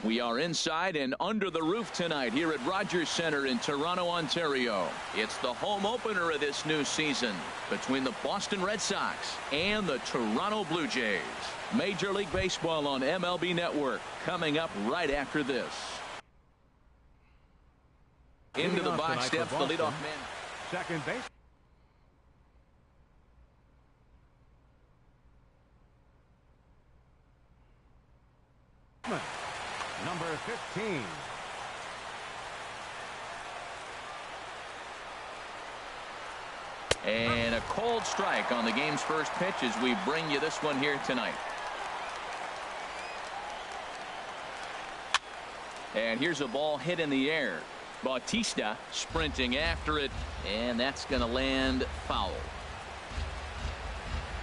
We are inside and under the roof tonight here at Rogers Centre in Toronto, Ontario. It's the home opener of this new season between the Boston Red Sox and the Toronto Blue Jays. Major League Baseball on MLB Network coming up right after this. Into the box steps the leadoff man. Second base. Number 15. And a cold strike on the game's first pitch as we bring you this one here tonight. And here's a ball hit in the air. Bautista sprinting after it, and that's going to land foul.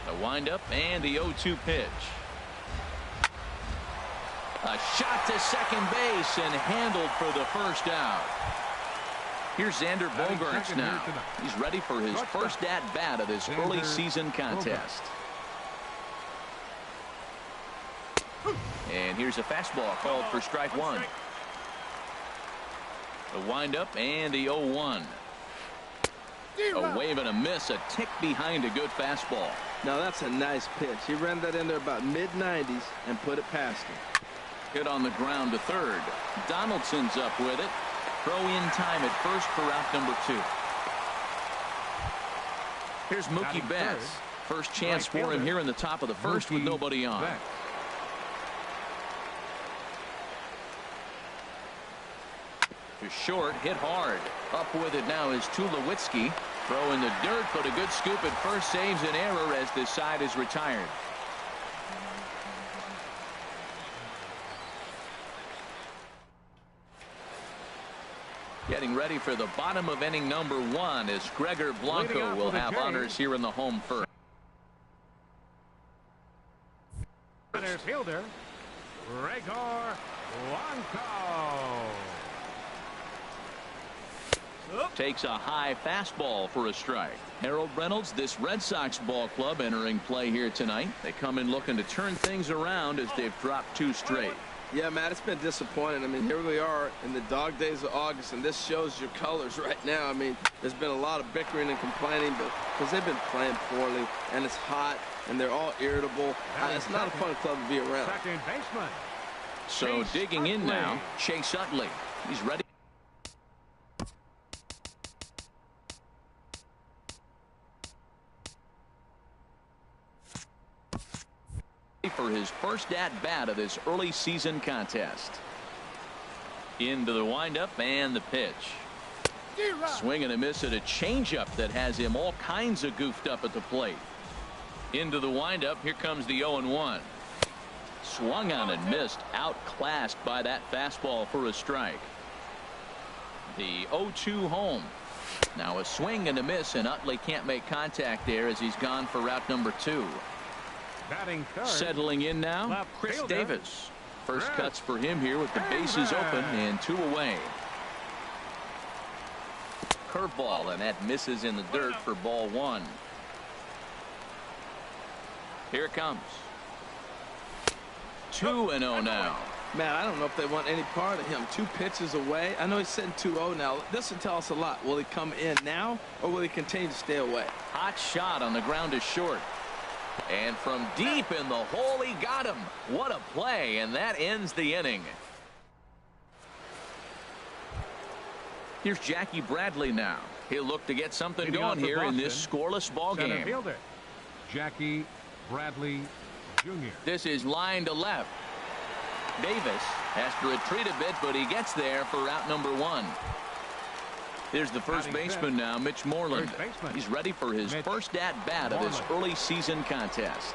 The windup and the 0-2 pitch. A shot to second base and handled for the first out. Here's Xander Bogaerts now. He's ready for his first at-bat of this early season contest. And here's a fastball called for strike one. The windup and the 0-1. A wave and a miss, a tick behind a good fastball. Now that's a nice pitch. He ran that in there about mid-90s and put it past him. Hit on the ground to third. Donaldson's up with it. Throw in time at first for out number 2. Here's Mookie Betts. First chance for him here in the top of the first with nobody on. To short, hit hard. Up with it now is Tulowitzki. Throw in the dirt, but a good scoop at first saves an error as this side is retired. Getting ready for the bottom of inning number 1 as Gregor Blanco will have honors here in the home first. Center fielder, Gregor Blanco. Takes a high fastball for a strike. Harold Reynolds, this Red Sox ball club entering play here tonight. They come in looking to turn things around as they've dropped 2 straight. Yeah, Matt, it's been disappointing. I mean, here we are in the dog days of August, and this shows your colors right now. I mean, there's been a lot of bickering and complaining, but because they've been playing poorly, and it's hot, and they're all irritable. It's not a fun club to be around. Second baseman. So digging in now, Chase Utley. He's ready. For his first at-bat of this early season contest. Into the windup and the pitch. Swing and a miss at a changeup that has him all kinds of goofed up at the plate. Into the windup. Here comes the 0-1. Swung on and missed. Outclassed by that fastball for a strike. The 0-2 home. Now a swing and a miss, and Utley can't make contact there as he's gone for route number 2. Settling in now, Chris Davis. First cuts for him here with the bases open and 2 away. Curveball, and that misses in the dirt for ball 1. Here it comes. 2-0 now. Man, I don't know if they want any part of him. 2 pitches away. I know he's sitting 2-0 now. This will tell us a lot. Will he come in now, or will he continue to stay away? Hot shot on the ground is short. And from deep in the hole, he got him. What a play, and that ends the inning. Here's Jackie Bradley now. He'll look to get something going here in this scoreless ball game. Fielder, Jackie Bradley Jr. This is line to left. Davis has to retreat a bit, but he gets there for route number 1. Here's the first baseman now, Mitch Moreland. He's ready for his first at-bat of this early season contest.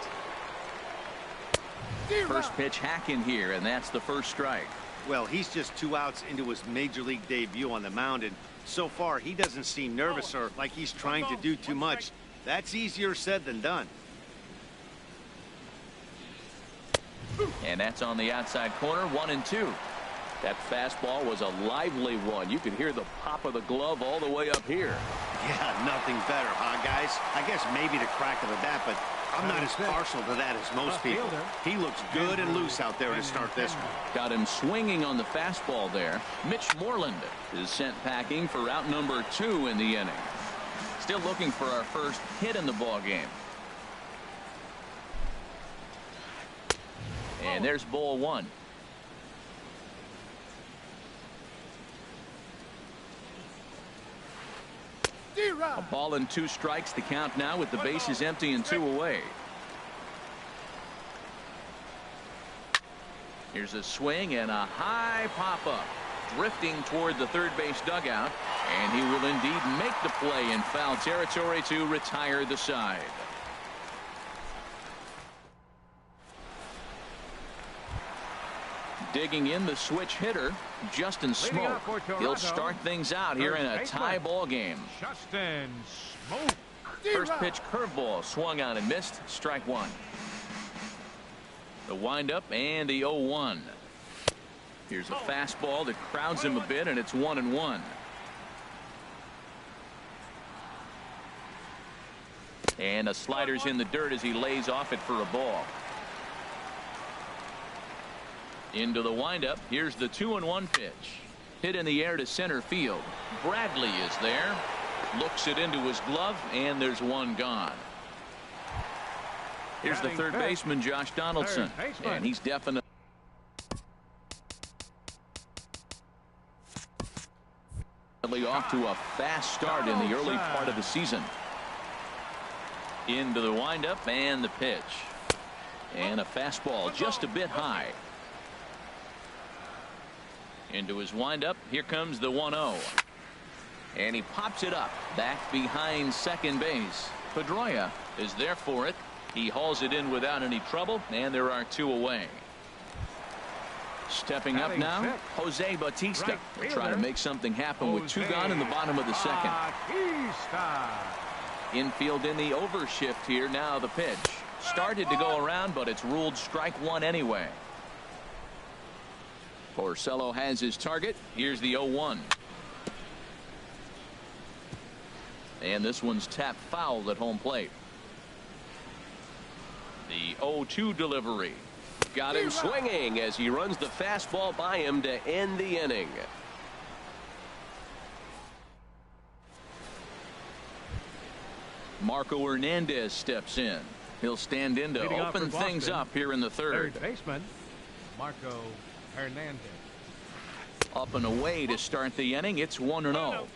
First pitch hack in here, and that's the first strike. Well, he's just 2 outs into his major league debut on the mound, and so far he doesn't seem nervous or like he's trying to do too much. That's easier said than done. And that's on the outside corner, 1-2. That fastball was a lively one. You could hear the pop of the glove all the way up here. Yeah, nothing better, huh, guys? I guess maybe the crack of the bat, but I'm not as partial to that as most people. He looks good and loose out there to start this one. Got him swinging on the fastball there. Mitch Moreland is sent packing for out number 2 in the inning. Still looking for our first hit in the ball game. And there's ball 1. A ball and 2 strikes, the count now with the bases empty and 2 away. Here's a swing and a high pop-up, drifting toward the third base dugout, and he will indeed make the play in foul territory to retire the side. Digging in, the switch hitter, Justin Smoke. He'll start things out here in a tie ball game. Justin Smoke. First pitch curveball swung on and missed. Strike 1. The windup and the 0-1. Here's a fastball that crowds him a bit, and it's 1-1. And a slider's in the dirt as he lays off it for a ball. Into the windup. Here's the 2-1 pitch. Hit in the air to center field. Bradley is there. Looks it into his glove, and there's one gone. Here's the third baseman, Josh Donaldson. And he's definitely off to a fast start in the early part of the season. Into the windup and the pitch. And a fastball just a bit high. Into his windup. Here comes the 1-0. And he pops it up back behind second base. Pedroia is there for it. He hauls it in without any trouble, and there are 2 away. Stepping up now, Jose Bautista will try to make something happen with 2 gone in the bottom of the second. Infield in the overshift here. Now the pitch started to go around, but it's ruled strike 1 anyway. Porcello has his target. Here's the 0-1. And this one's tapped foul at home plate. The 0-2 delivery. Got him swinging as he runs the fastball by him to end the inning. Marco Hernandez steps in. He'll stand in to open things up here in the third. Third baseman Marco Hernandez. Up and away to start the inning. It's 1-0.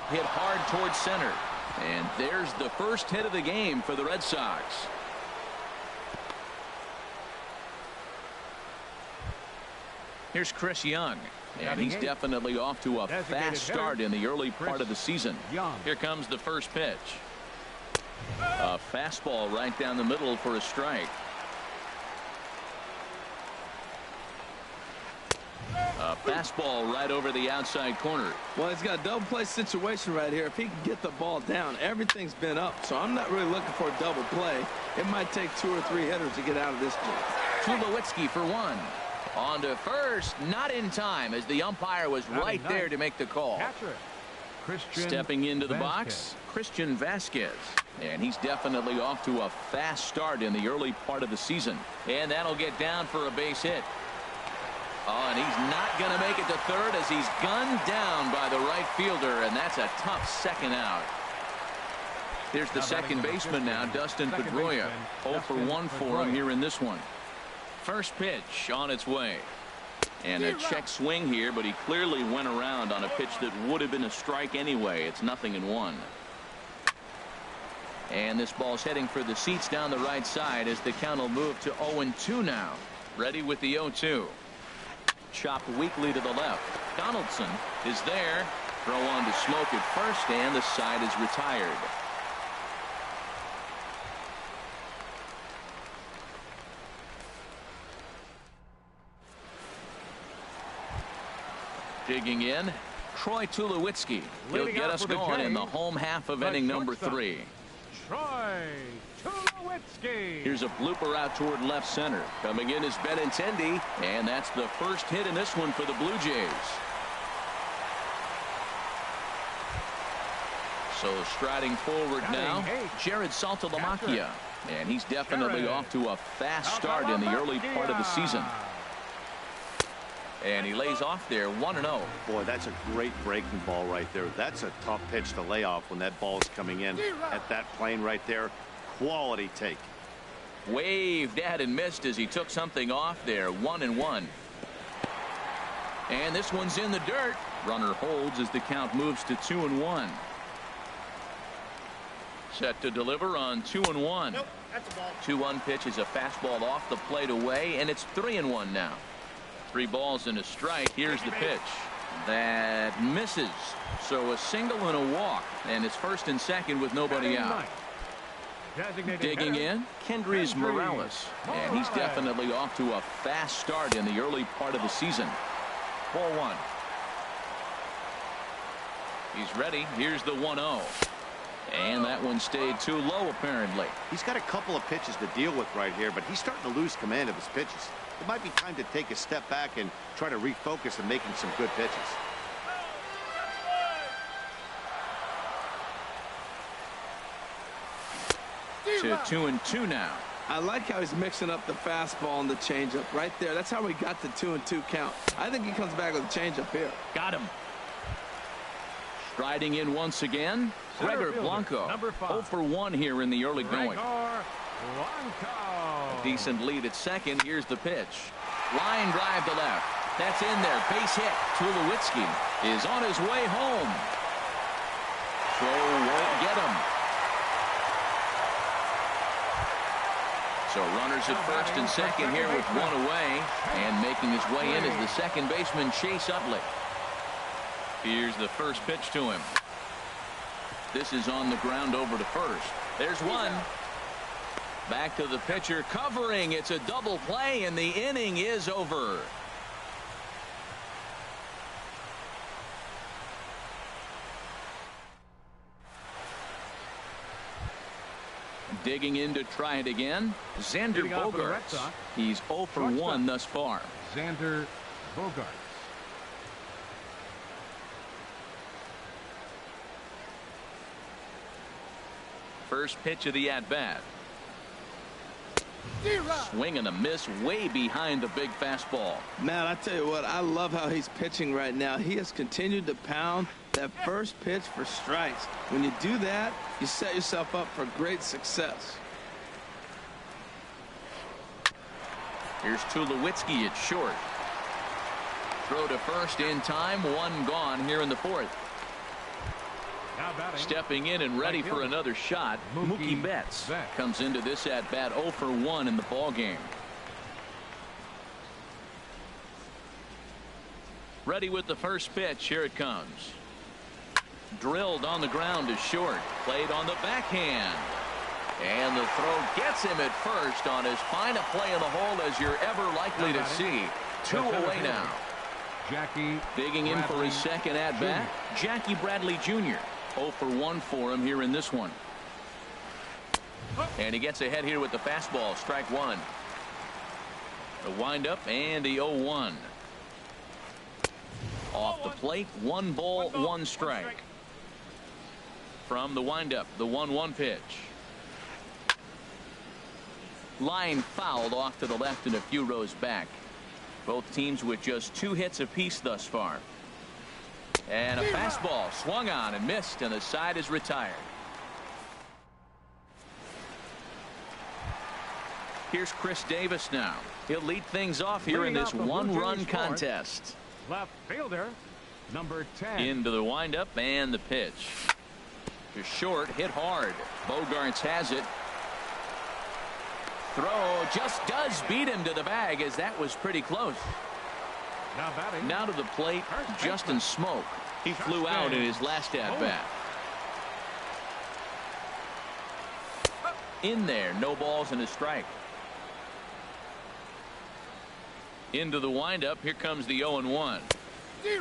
Hit hard towards center. And there's the first hit of the game for the Red Sox. Here's Chris Young. And he's definitely off to a fast start in the early part of the season. Here comes the first pitch. A fastball right down the middle for a strike. A fastball right over the outside corner. Well, he's got a double play situation right here. If he can get the ball down, everything's been up. So I'm not really looking for a double play. It might take 2 or 3 hitters to get out of this one. Tulowitzki for 1. On to first, not in time as the umpire was right there to make the call. Stepping into the box, Christian Vasquez. And he's definitely off to a fast start in the early part of the season. And that'll get down for a base hit. Oh, and he's not going to make it to third as he's gunned down by the right fielder, and that's a tough second out. Here's the second baseman now, Dustin Pedroia. 0 for 1 for him here in this one. First pitch on its way. And a check swing here, but he clearly went around on a pitch that would have been a strike anyway. It's 0-1. And this ball's heading for the seats down the right side as the count will move to 0-2 now. Ready with the 0-2. Chopped weakly to the left. Donaldson is there. Throw on to Smoke at first, and the side is retired. Digging in, Troy Tulowitzki. He'll get us going in the home half of inning number 3. Troy Tulowitzki. Here's a blooper out toward left center. Coming in is Benintendi, and that's the first hit in this one for the Blue Jays. So striding forward now, Jared Saltalamacchia. And he's definitely off to a fast start in the early part of the season. And he lays off there 1-0. Boy, that's a great breaking ball right there. That's a tough pitch to lay off when that ball is coming in at that plane right there. Quality take. Waved at and missed as he took something off there. 1-1. And this one's in the dirt. Runner holds as the count moves to 2-1. Set to deliver on 2-1. Nope, that's a ball. 2-1 pitch is a fastball off the plate away, and it's 3-1 now. 3 balls and a strike. Here's the pitch. That misses. So a single and a walk, and it's first and second with nobody out. Digging in, Kendrys Morales. And he's definitely off to a fast start in the early part of the season. Ball 1. He's ready. Here's the 1-0. And that one stayed too low, apparently. He's got a couple of pitches to deal with right here, but he's starting to lose command of his pitches. It might be time to take a step back and try to refocus on making some good pitches. To 2-2 now. I like how he's mixing up the fastball and the changeup right there. That's how we got the 2-2 count. I think he comes back with a changeup here. Got him. Striding in once again, Gregor Blanco. 0 for 1 here in the early going. A decent lead at second. Here's the pitch. Line drive to left. That's in there. Base hit. Tulowitzki is on his way home. Throw won't get him. So runners at first and second here with 1 away. And making his way in is the second baseman Chase Utley. Here's the first pitch to him. This is on the ground over to first. There's one. Back to the pitcher covering. It's a double play and the inning is over. Digging in to try it again, Xander Bogaerts. He's 0 for 1 thus far. Xander Bogaerts. First pitch of the at-bat. Swing and a miss way behind the big fastball. Man, I tell you what, I love how he's pitching right now. He has continued to pound that first pitch for strikes. When you do that, you set yourself up for great success. Here's Tulowitzki at short. Throw to first in time. 1 gone here in the 4th. Stepping in and ready for another shot, Mookie Betts comes into this at bat 0 for 1 in the ball game. Ready with the first pitch. Here it comes. Drilled on the ground to short. Played on the backhand. And the throw gets him at first on as fine a play in the hole as you're ever likely to see. 2 away now. Digging in for his second at bat, Jackie Bradley Jr. 0 for 1 for him here in this one. And he gets ahead here with the fastball. Strike 1. The windup and the 0-1. Off the plate. 1 ball, 1 strike. From the windup, the 1-1 pitch. Line fouled off to the left and a few rows back. Both teams with just 2 hits apiece thus far. And a fastball swung on and missed, and the side is retired. Here's Chris Davis now. He'll lead things off here in this 1-run contest. Left fielder, number 10. Into the windup and the pitch. To short, hit hard. Bogaerts has it. Throw just does beat him to the bag, as that was pretty close. Now to the plate, Justin Smoke. He flew out in his last at-bat. In there, no balls and a strike. Into the windup, here comes the 0-1.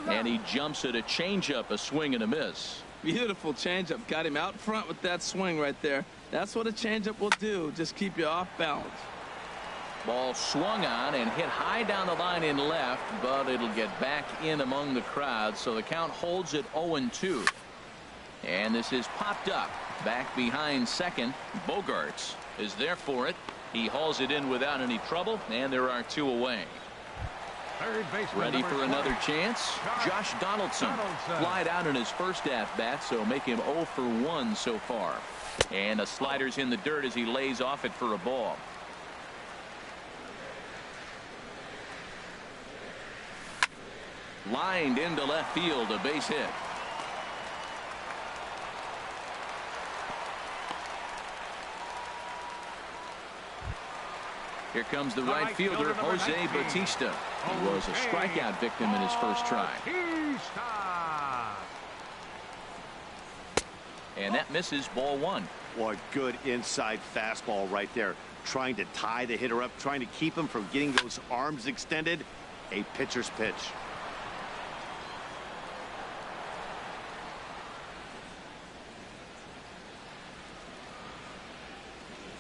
And he jumps at a changeup, a swing and a miss. Beautiful changeup. Got him out front with that swing right there. That's what a changeup will do. Just keep you off balance. Ball swung on and hit high down the line in left, but it'll get back in among the crowd. So the count holds at 0-2. And this is popped up. Back behind second. Bogaerts is there for it. He hauls it in without any trouble, and there are 2 away. Third baseman, Ready for 20. another chance? Josh Donaldson. Flied out in his first at-bat, so make him 0 for 1 so far. And a slider's in the dirt as he lays off it for a ball. Lined into left field, a base hit. Here comes the right fielder, Jose Bautista. He was a strikeout victim in his first try. And that misses, ball 1. What good inside fastball right there. Trying to tie the hitter up, trying to keep him from getting those arms extended. A pitcher's pitch.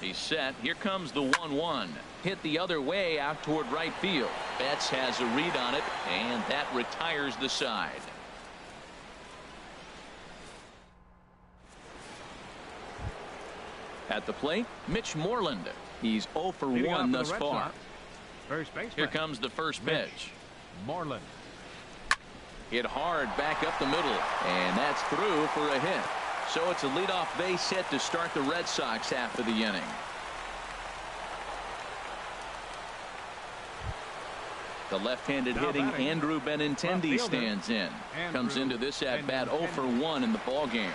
He's set. Here comes the 1-1. Hit the other way out toward right field. Betts has a read on it, and that retires the side. At the plate, Mitch Moreland. He's 0 for 1 thus far. First baseman. Here comes the first pitch. Moreland. Hit hard back up the middle, and that's through for a hit. So it's a leadoff base hit to start the Red Sox half of the inning. The left-handed hitting Andrew Benintendi stands in. Comes into this at bat 0 for 1 in the ball game.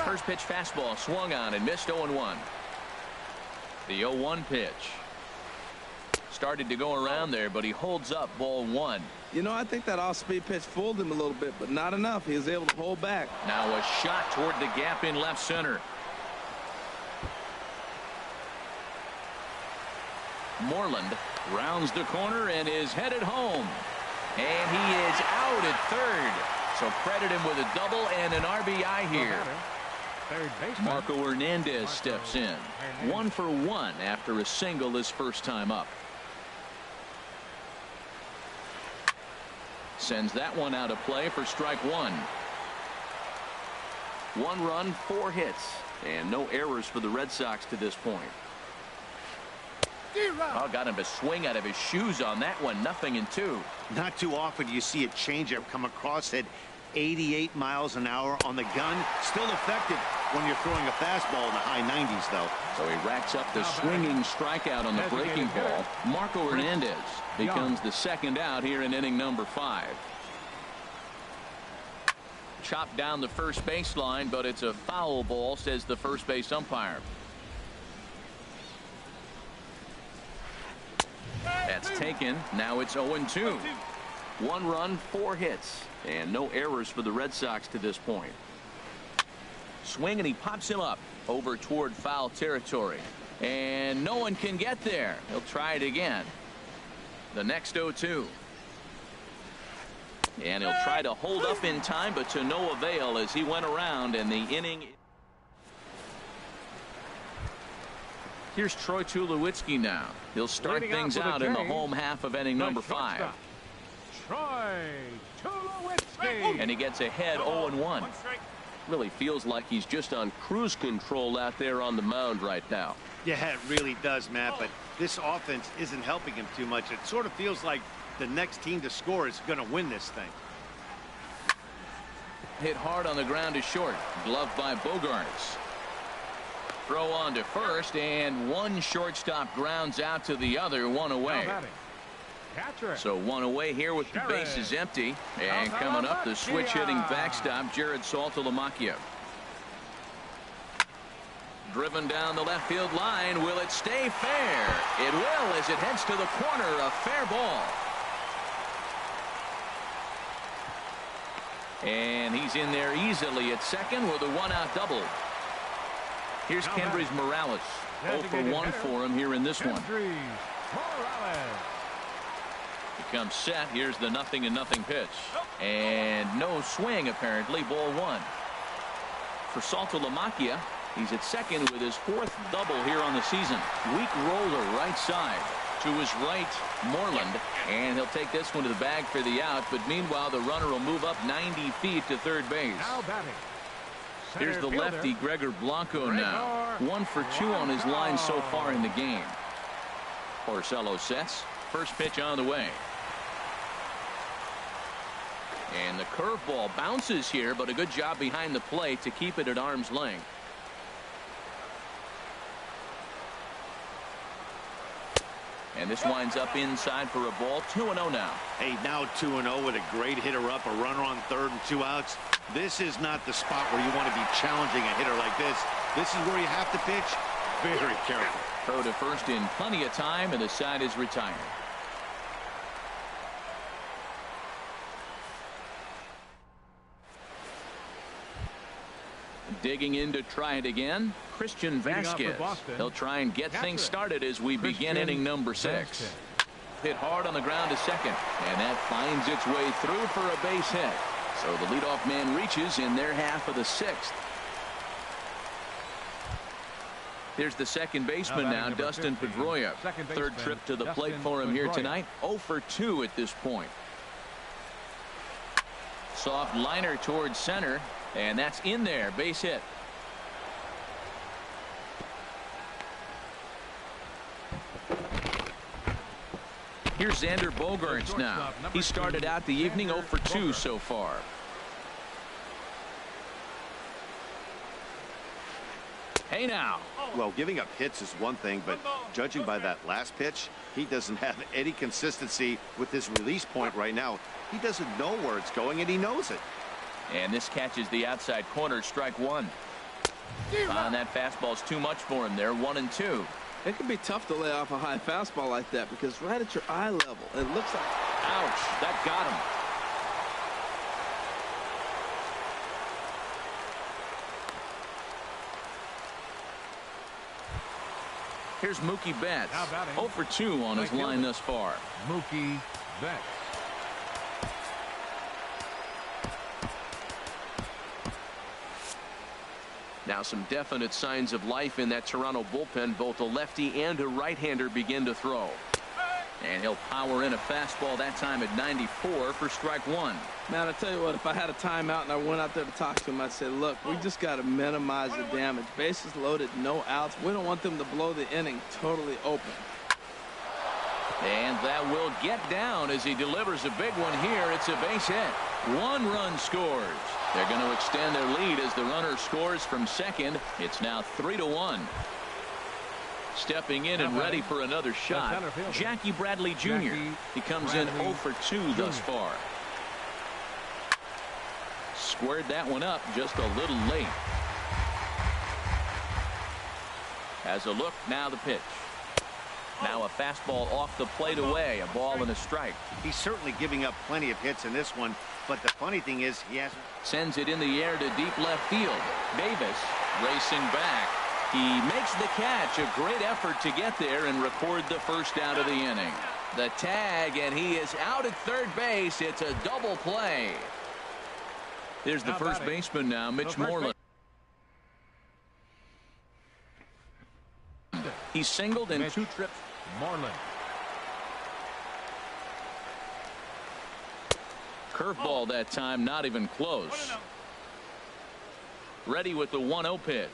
First pitch fastball swung on and missed 0-1. The 0-1 pitch. Started to go around there, but he holds up, ball 1. You know, I think that off-speed pitch fooled him a little bit, but not enough. He was able to hold back. Now a shot toward the gap in left center. Moreland rounds the corner and is headed home. And he is out at third. So credit him with a double and an RBI here. Marco Hernandez steps in. 1 for 1 after a single his first time up. Sends that one out of play for strike 1. 1 run, 4 hits, and no errors for the Red Sox to this point. Oh, got him to swing out of his shoes on that one. 0-2. Not too often do you see a changeup come across at 88 miles an hour on the gun. Still effective when you're throwing a fastball in the high 90s, though. So he racks up the swinging strikeout on the breaking ball. Marco Hernandez becomes the second out here in inning number 5. Chopped down the first baseline, but it's a foul ball, says the first base umpire. That's taken. Now it's 0-2. 1 run, 4 hits, and no errors for the Red Sox to this point. Swing, and he pops him up over toward foul territory. And no one can get there. He'll try it again. The next 0-2. And he'll try to hold up in time, but to no avail as he went around, and the inning. Here's Troy Tulowitzki now. He'll start things out in the home half of inning number 5. Troy Tulowitzki. And he gets ahead 0-1. Really feels like he's just on cruise control out there on the mound right now. Yeah, it really does, Matt, but this offense isn't helping him too much. It sort of feels like the next team to score is going to win this thing. Hit hard on the ground to short. Gloved by Bogaerts. Throw on to first, and one shortstop grounds out to the other, 1 away. So 1 away here with the bases empty. And coming up, the switch-hitting backstop, Jared Saltalamacchia. Driven down the left field line. Will it stay fair? It will as it heads to the corner. A fair ball. And he's in there easily at second with a 1-out double. Here's Kendrys Morales. 0 for 1 for him here in this one. He comes set. Here's the 0-0 pitch. And no swing apparently. Ball 1. For Saltalamacchia, he's at second with his 4th double here on the season. Weak roller right side. To his right, Moreland, and he'll take this one to the bag for the out, but meanwhile the runner will move up 90 feet to third base. Now batting, Here's the lefty, Gregor Blanco now. 1 for 2 on his line so far in the game. Porcello sets. First pitch on the way. And the curveball bounces here, but a good job behind the plate to keep it at arm's length. And this winds up inside for a ball. 2-0 now. Hey, now 2-0 with a great hitter up, a runner on third and 2 outs. This is not the spot where you want to be challenging a hitter like this. This is where you have to pitch very careful. Throw to first in plenty of time, and the side is retired. Digging in to try it again, Christian Vasquez. He'll try and get things started as we begin inning number 6. Hit hard on the ground to second, and that finds its way through for a base hit. So the leadoff man reaches in their half of the 6th. Here's the second baseman now, Dustin Pedroia. Third trip to the plate for him here tonight. 0 for 2 at this point. Soft liner towards center, and that's in there. Base hit. Here's Xander Bogaerts now. He started out the evening 0 for 2 so far. Hey now. Well, giving up hits is one thing, but judging by that last pitch, he doesn't have any consistency with this release point right now. He doesn't know where it's going, and he knows it. And this catches the outside corner. Strike 1. And that fastball's too much for him there. 1-2. It can be tough to lay off a high fastball like that because right at your eye level, it looks like. Ouch. That got him. Here's Mookie Betts. 0 for 2 on his line thus far. Mookie Betts. Now some definite signs of life in that Toronto bullpen. Both a lefty and a right-hander begin to throw. And he'll power in a fastball that time at 94 for strike 1. Man, I tell you what, if I had a timeout and I went out there to talk to him, I'd say, look, we just got to minimize the damage. Bases loaded, no outs. We don't want them to blow the inning totally open. And that will get down as he delivers a big one here. It's a base hit. 1 run scores. They're going to extend their lead as the runner scores from second. It's now 3-1. Stepping in and ready for another shot, Jackie Bradley Jr. He comes in 0 for 2 thus far. Squared that one up just a little late. As a look, now the pitch. Now a fastball off the plate away. A ball and a strike. He's certainly giving up plenty of hits in this one, but the funny thing is he hasn't. Sends it in the air to deep left field. Davis racing back. He makes the catch. A great effort to get there and record the first out of the inning. The tag, and he is out at third base. It's a double play. Here's the first baseman now, Mitch Moreland. He singled in 2 trips. Moreland. Curveball that time, not even close. Ready with the 1-0 pitch.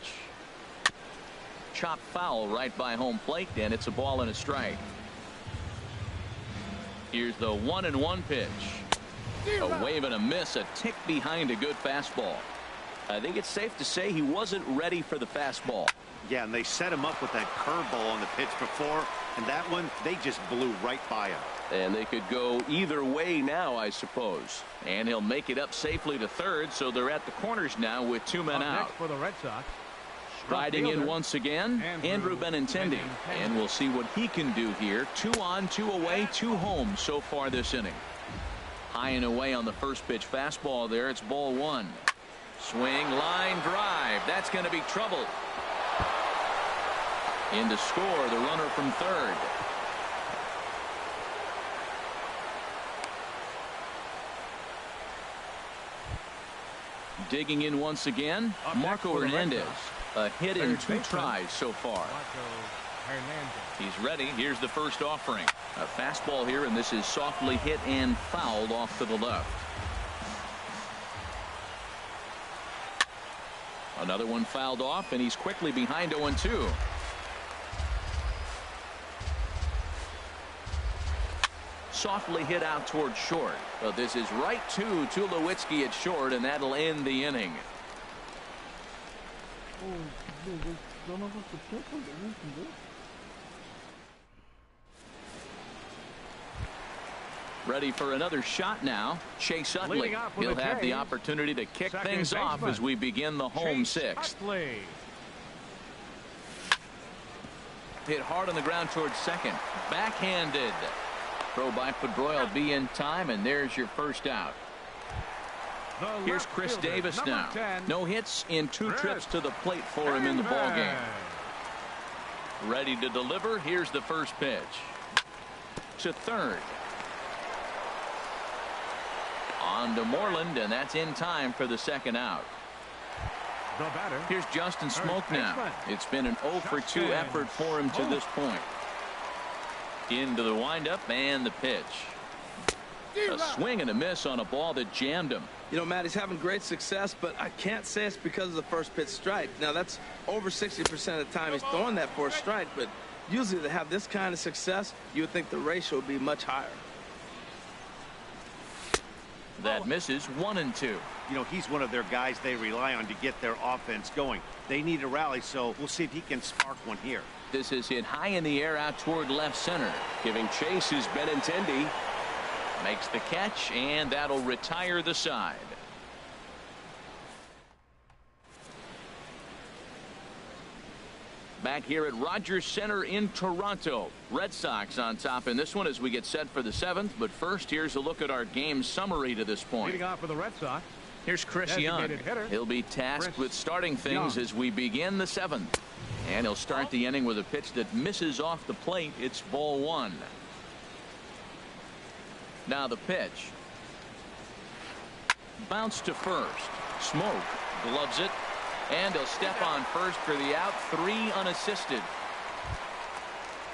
Chop foul right by home plate, and it's a ball and a strike. Here's the 1-1 pitch. A wave and a miss, a tick behind a good fastball. I think it's safe to say he wasn't ready for the fastball. Yeah, and they set him up with that curveball on the pitch before, and that one, they just blew right by him. And they could go either way now, I suppose. And he'll make it up safely to third, so they're at the corners now with 2 men out. Next for the Red Sox. Riding in once again, Andrew Benintendi. And we'll see what he can do here. 2 on, 2 away, 2 home so far this inning. High and away on the first pitch fastball there. It's ball 1. Swing, line drive. That's going to be trouble. In to score, the runner from third. Digging in once again, Marco Hernandez. A hit in 2 tries so far. He's ready. Here's the first offering. A fastball here, and this is softly hit and fouled off to the left. Another one fouled off, and he's quickly behind 0-2. Softly hit out towards short, but this is right to Tulowitzki at short, and that'll end the inning. Ready for another shot now. Chase Utley. He'll have the opportunity to kick things off as we begin the home sixth. Hit hard on the ground towards second. Backhanded. Throw by Pedroia will be in time, and there's your first out. Here's Chris Davis now. No hits in 2 trips to the plate for him in the ballgame. Ready to deliver. Here's the first pitch. To third. On to Moreland, and that's in time for the second out. Here's Justin Smoak now. It's been an 0-for-2 effort for him to this point. Into the windup and the pitch. A swing and a miss on a ball that jammed him. You know, Matt, he's having great success, but I can't say it's because of the first pitch strike. Now, that's over 60% of the time he's throwing that for a strike, but usually to have this kind of success, you would think the ratio would be much higher. That misses. 1-2. You know, he's one of their guys they rely on to get their offense going. They need a rally, so we'll see if he can spark one here. This is hit high in the air out toward left center. Giving chase is Benintendi. Makes the catch, and that'll retire the side. Back here at Rogers Center in Toronto. Red Sox on top in this one as we get set for the 7th. But first, here's a look at our game summary to this point. Leading off for the Red Sox. Here's Chris Young. He'll be tasked with starting things as we begin the 7th. And he'll start the inning with a pitch that misses off the plate. It's ball 1. Now the pitch. Bounce to first. Smoak gloves it. And he'll step on first for the out. 3 unassisted.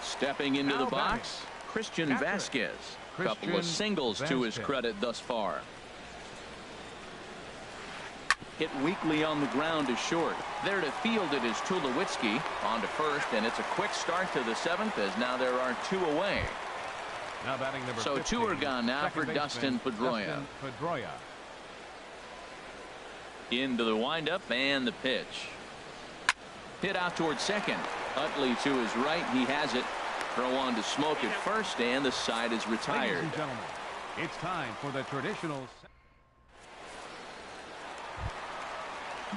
Stepping into the box, Christian Vasquez. Couple of singles to his credit thus far. Hit weakly on the ground to short. There to field it is Tulowitzki. On to first, and it's a quick start to the 7th as now there are 2 away. Now batting number so 15, 2 are gone now for Dustin Pedroia. Into the windup and the pitch. Hit out towards second. Utley to his right. He has it. Throw on to Smoak at first, and the side is retired. Ladies and gentlemen, it's time for the traditional.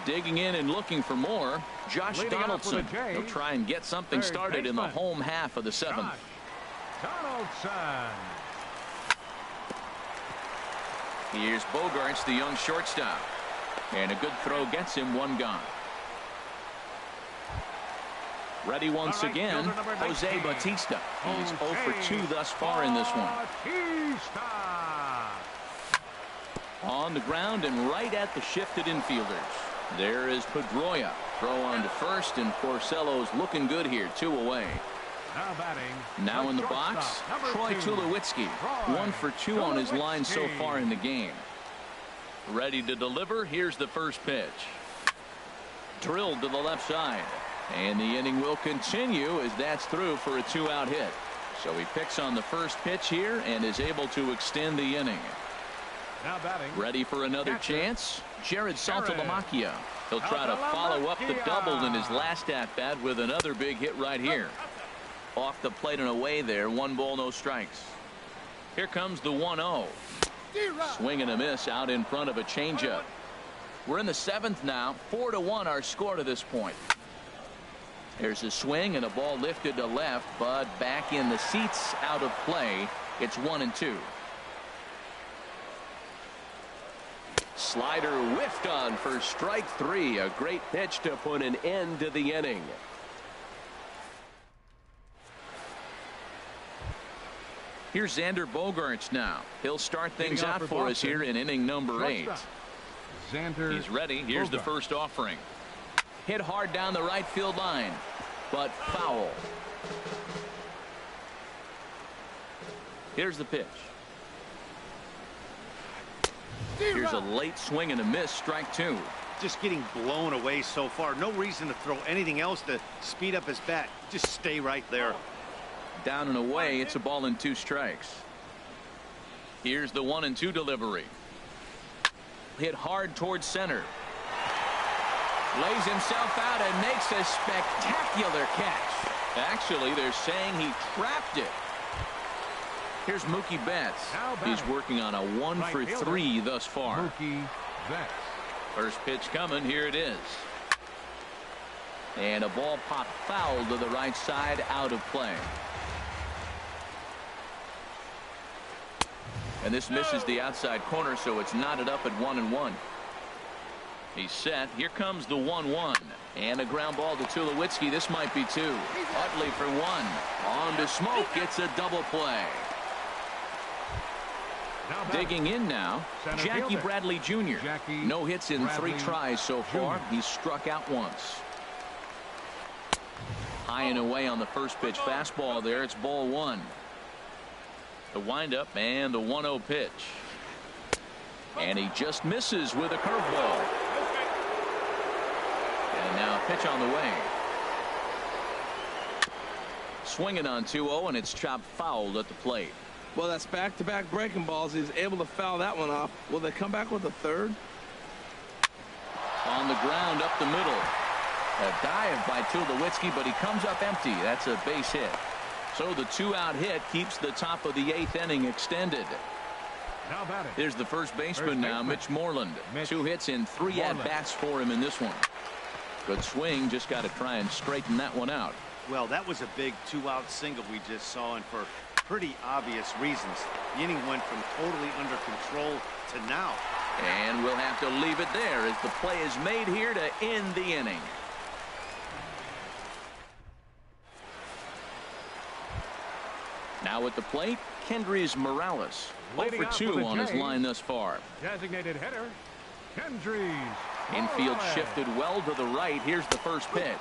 Digging in and looking for more. Josh Donaldson. He'll try and get something started in the home half of the 7th. Donaldson. Here's Bogaerts, the young shortstop. And a good throw gets him 1 gone. Ready once again, Jose Bautista. He's 0-for-2 thus far in this one. On the ground and right at the shifted infielders. There is Pedroia. Throw on to first, and Porcello's looking good here. 2 away. Now in the box, Troy Tulowitzki. 1-for-2 on his line so far in the game. Ready to deliver. Here's the first pitch. Drilled to the left side. And the inning will continue as that's through for a 2-out hit. So he picks on the first pitch here and is able to extend the inning. Now batting. Ready for another chance. Jared Saltalamacchia. He'll try to follow up the double in his last at-bat with another big hit right here. Off the plate and away there. 1 ball, no strikes. Here comes the 1-0. Swing and a miss out in front of a changeup. We're in the 7th now. 4-1 our score to this point. There's a swing and a ball lifted to left, but back in the seats, out of play. It's 1-2. Slider whiffed on for strike 3. A great pitch to put an end to the inning. Here's Xander Bogaerts now. He'll start things out for us here in inning number 8. He's ready. Here's the first offering. Hit hard down the right field line, but foul. Here's the pitch. Here's a late swing and a miss. Strike 2. just getting blown away so far. No reason to throw anything else to speed up his bat. Just stay right there. Down and away. It's a ball and 2 strikes. Here's the 1-2 delivery. Hit hard towards center. Lays himself out and makes a spectacular catch. Actually, they're saying he trapped it. Here's Mookie Betts. He's working on a 1 for 3 thus far. Mookie Betts. First pitch coming. Here it is. And a ball popped foul to the right side, out of play. And this misses the outside corner, so it's knotted up at 1-1. He's set. Here comes the 1-1. And a ground ball to Tulowitzki. This might be 2. Utley for 1. On to Smoke. Gets a double play. Digging in now, Jackie Bradley Jr. No hits in 3 tries so far. He's struck out once. High and away on the first pitch fastball there. It's ball 1. The windup and the 1-0 pitch. And he just misses with a curveball. And now a pitch on the way. Swinging on 2-0, and it's chopped foul at the plate. Well, that's back-to-back breaking balls. He's able to foul that one off. Will they come back with a third? On the ground up the middle. A dive by Tulowitzki, but he comes up empty. That's a base hit. So the 2-out hit keeps the top of the 8th inning extended. Here's the first baseman now, Mitch Moreland. 2 hits in 3 at-bats for him in this one. Good swing. Just got to try and straighten that one out. Well, that was a big 2-out single we just saw, and for pretty obvious reasons. The inning went from totally under control to now. And we'll have to leave it there as the play is made here to end the inning. Now at the plate, Kendrys Morales. 0 for 2 on his line thus far. Designated hitter, Kendrys. Infield shifted well to the right. Here's the first pitch.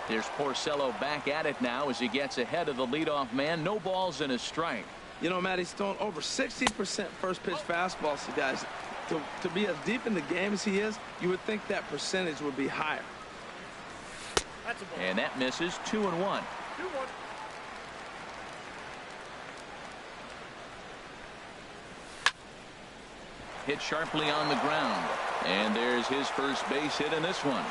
There's Porcello back at it now as he gets ahead of the leadoff man. No balls and a strike. You know, Matt, he's thrown over 60% first pitch fastballs. So guys, to be as deep in the game as he is, you would think that percentage would be higher. And that misses. 2-1. 2-1. Hit sharply on the ground. And there's his first base hit in this one.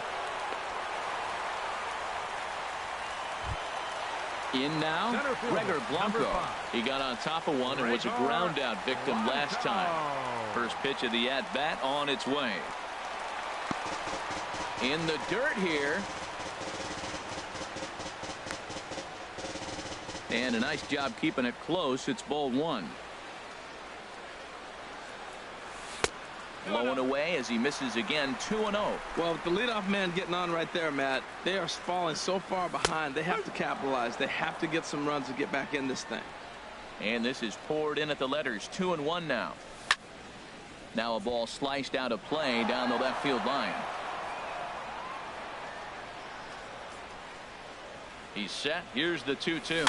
In now, Gregor Blanco. He got on top of one and was a ground out victim last time. First pitch of the at-bat on its way. In the dirt here. And a nice job keeping it close. It's ball 1. Low and away as he misses again. 2-0. Well, with the leadoff man getting on right there, Matt, they are falling so far behind. They have to capitalize. They have to get some runs to get back in this thing. And this is poured in at the letters. 2-1 now. Now a ball sliced out of play down the left field line. He's set. Here's the 2-2.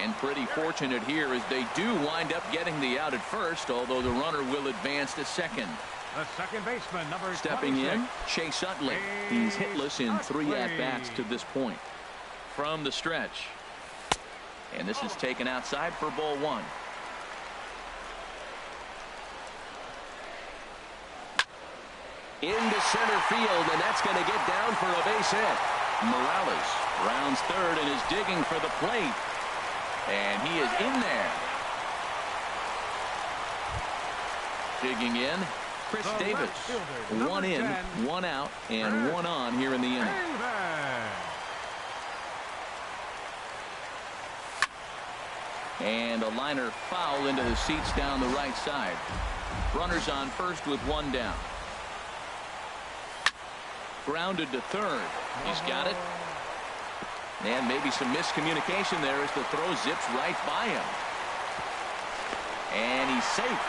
And pretty fortunate here as they do wind up getting the out at first, although the runner will advance to second. The second baseman, number Stepping 26. in, Chase Utley. He's hitless in 3 at-bats to this point. From the stretch. And this is taken outside for ball 1. Into center field, and that's going to get down for a base hit. Morales rounds third and is digging for the plate. And he is in there. Digging in, Chris Davis. 1 in, 1 out, and 1 on here in the inning. And a liner foul into the seats down the right side. Runners on first with 1 down. Grounded to third. He's got it. And maybe some miscommunication there as the throw zips right by him. And he's safe.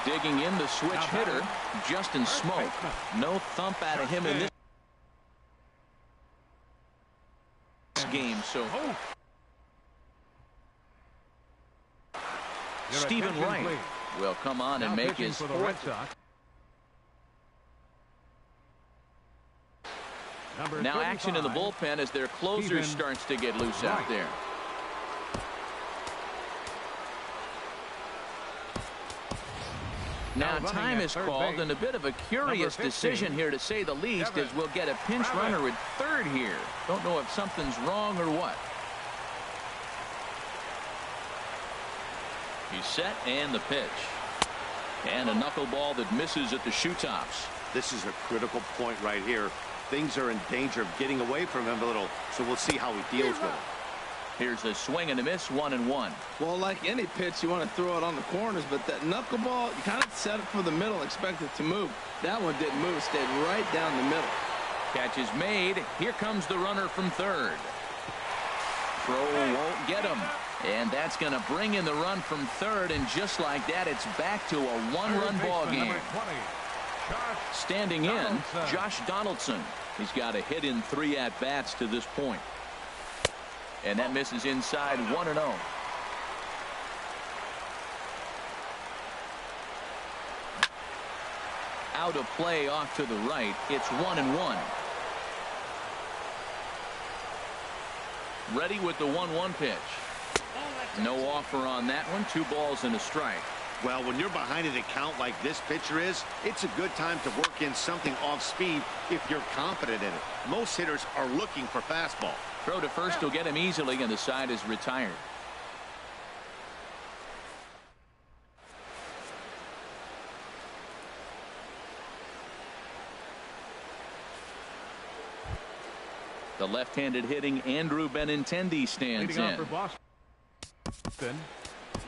Digging in the switch hitter, Justin Smoke. No thump out of him in this game. So Stephen Wright will come on and make his fourth. Now action in the bullpen as their closer starts to get loose out there. Now time is called, and a bit of a curious decision here to say the least, as we'll get a pinch runner at third here. Don't know if something's wrong or what. He's set, and the pitch. And a knuckleball that misses at the shoe tops. This is a critical point right here. Things are in danger of getting away from him a little, so we'll see how he deals with it. Here's a swing and a miss, 1-1. Well, like any pitch, you want to throw it on the corners, but that knuckleball, you kind of set it for the middle, expect it to move. That one didn't move, stayed right down the middle. Catch is made. Here comes the runner from third. Throw won't get him. And that's going to bring in the run from third, and just like that, it's back to a one-run ball game. Standing in, Josh Donaldson. He's got a hit in 3 at-bats to this point. And that misses inside, 1-0. Out of play off to the right. It's 1-1. Ready with the 1-1 pitch. No offer on that one. 2 balls and a strike. Well, when you're behind an account like this pitcher is, it's a good time to work in something off speed if you're confident in it. Most hitters are looking for fastball. Throw to first will get him easily, and the side is retired. The left-handed hitting Andrew Benintendi stands in. For Boston,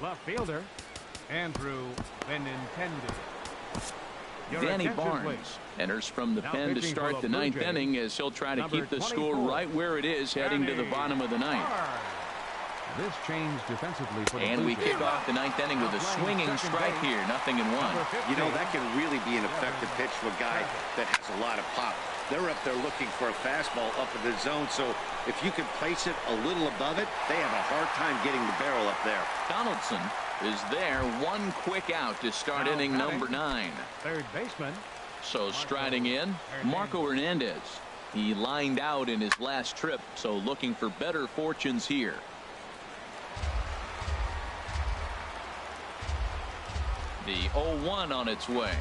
left fielder Andrew Benintendi. Danny Barnes enters from the pen to start the 9th inning, as he'll try to keep the score right where it is heading to the bottom of the 9th. This change defensively for the and we kick off the 9th inning with a swinging strike here, 0-1. You know, that can really be an effective pitch to a guy that has a lot of pop. They're up there looking for a fastball up in the zone, so if you can place it a little above it, they have a hard time getting the barrel up there. Donaldson is there, 1 quick out to start inning number 9. Third baseman. So striding in, Marco Hernandez. He lined out in his last trip, so looking for better fortunes here. The 0-1 on its way.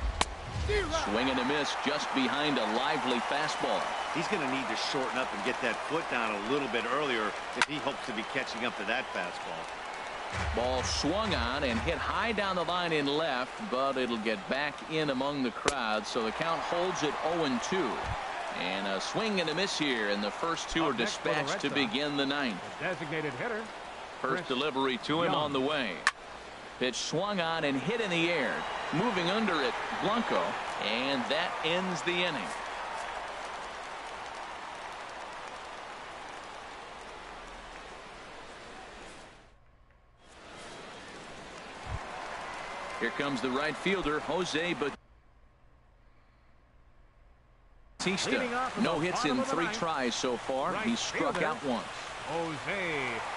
Swing and a miss just behind a lively fastball. He's going to need to shorten up and get that foot down a little bit earlier if he hopes to be catching up to that fastball. Ball swung on and hit high down the line in left, but it'll get back in among the crowd, so the count holds at 0-2. And a swing and a miss here, and the first 2 are dispatched to begin the 9th. Designated hitter. First delivery to him on the way. Pitch swung on and hit in the air. Moving under it, Blanco, and that ends the inning. Here comes the right fielder, Jose Bautista. No hits in 3 tries so far. He struck out once. Jose Bautista.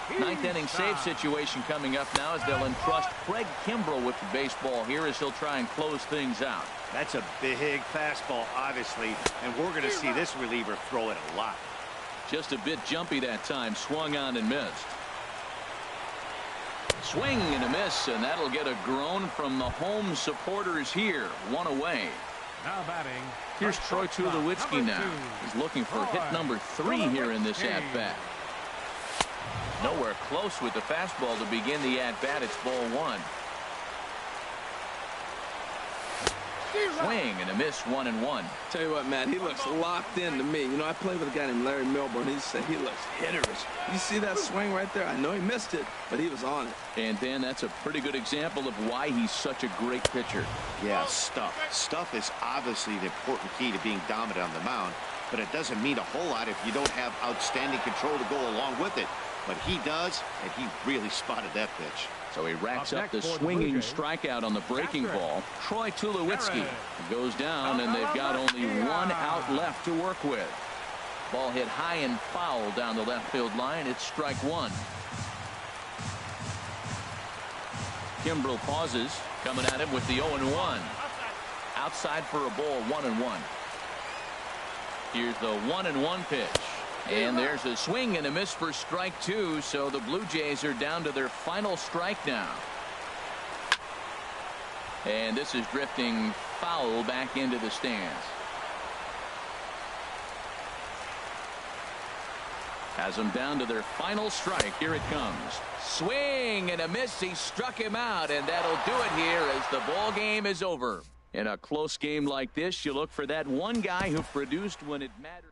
9th inning save situation coming up now, as they'll entrust Craig Kimbrell with the baseball here, as he'll try and close things out. That's a big fastball, obviously, and we're going to see this reliever throw it a lot. Just a bit jumpy that time. Swung on and missed. Swing and a miss, and that'll get a groan from the home supporters here. 1 away. Now batting. Here's Troy Tulowitzki now. He's looking for hit number 3 here in this at-bat. Nowhere close with the fastball to begin the at-bat. It's ball 1. Swing and a miss, 1-1. Tell you what, Matt, he looks locked in to me. You know, I played with a guy named Larry Milburn. He said he looks hitterish. You see that swing right there? I know he missed it, but he was on it. And Dan, that's a pretty good example of why he's such a great pitcher. Yeah, stuff. Stuff is obviously the important key to being dominant on the mound, but it doesn't mean a whole lot if you don't have outstanding control to go along with it. But he does, and he really spotted that pitch. So he racks up the swinging strikeout on the breaking ball. Troy Tulowitzki goes down, and they've got only 1 out left to work with. Ball hit high and foul down the left field line. It's strike 1. Kimbrel pauses, coming at him with the 0-1. Outside for a ball, 1-1. Here's the 1-1 pitch. And there's a swing and a miss for strike 2, so the Blue Jays are down to their final strike now. And this is drifting foul back into the stands. Has them down to their final strike. Here it comes. Swing and a miss. He struck him out, and that'll do it here as the ball game is over. In a close game like this, you look for that one guy who produced when it mattered.